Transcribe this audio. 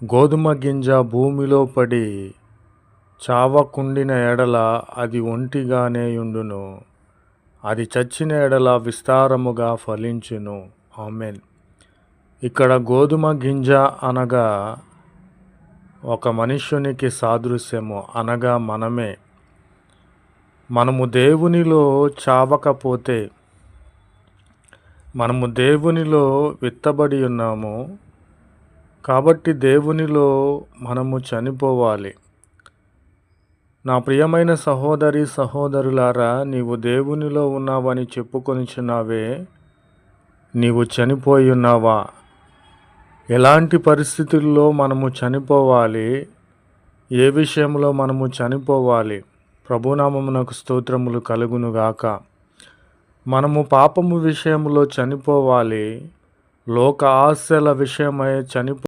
గోధుమ గింజ భూమిలో పడి చావకుండిన ఎడల అది ఒంటిగానే యుండును, అది చచ్చిన ఎడల విస్తారముగా ఫలించును. ఆమేన్. ఇక్కడ గోధుమ గింజ అనగా ఒక మనుష్యునికి సాదృశ్యము, అనగా మనమే. మనము దేవునిలో చావకపోతే, మనము దేవునిలో విత్తబడి ఉన్నాము కాబట్టి దేవునిలో మనము చనిపోవాలి. నా ప్రియమైన సహోదరి సహోదరులారా, నీవు దేవునిలో ఉన్నావని చెప్పుకొనిచున్నావే, నీవు చనిపోయి ఉన్నావా? ఎలాంటి పరిస్థితుల్లో మనము చనిపోవాలి? ఏ విషయంలో మనము చనిపోవాలి? ప్రభునామమునకు స్తోత్రములు కలుగునుగాక. మనము పాపము విషయంలో చనిపోవాలి. లోక ఆశల విషయమై